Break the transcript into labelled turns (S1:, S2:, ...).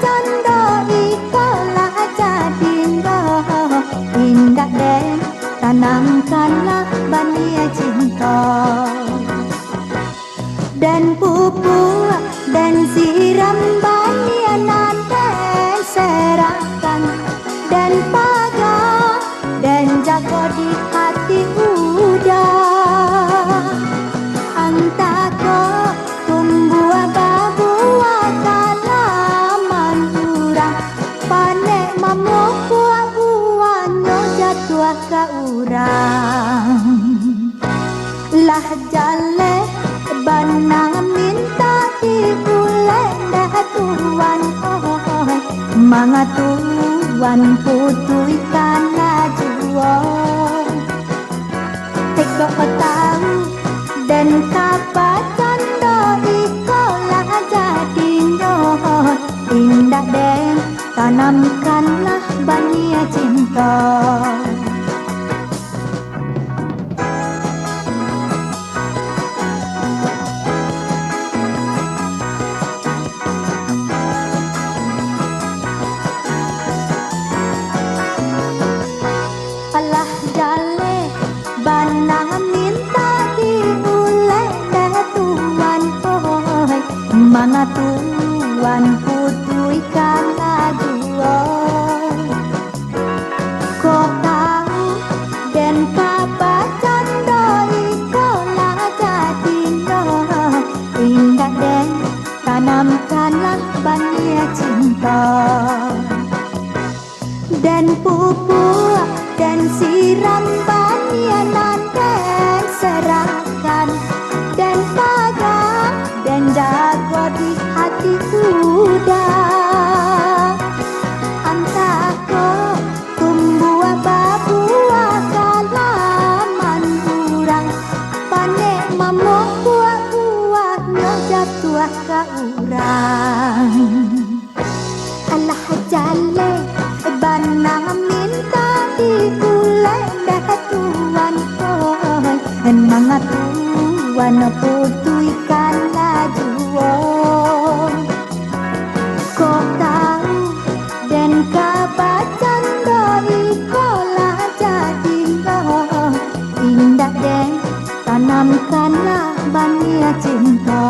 S1: candoi ikolah jadi indah deh, tanamkanlah benih cinta. Dan pupuk dan siram banianan dan serahkan, dan pagar dan jaga di hati udah. Antako tumbuh babuah kalaman urang, panek mamukua uanyo jatuh ke urang. Lah jale banang minta diulek dah tuan oi, manga tuan putui kana juo. Teko tahu dan kapan candoi ikolah jadi indah deh, tanamkanlah benih cinta. Alah jale banang minta diulek deh tuan oi, mana tuan putui kana juo. Kau tahu dan kabar candoi ikolah jadi indah deh, tanamkanlah benih cinta. Dan pupuk dan siram banianan dan serahkan, dan pagar dan jaga di hati udah. Antako tumbuh babuah kalaman urang, panek mamuk buah-buah no jatuh ke urang. Alah jale banang minta diulek dah tuan oi, manga tuan putui kana juo. Kau tahu dan kabar candoi ikolah jadi indah deh, tanamkanlah benih cinta.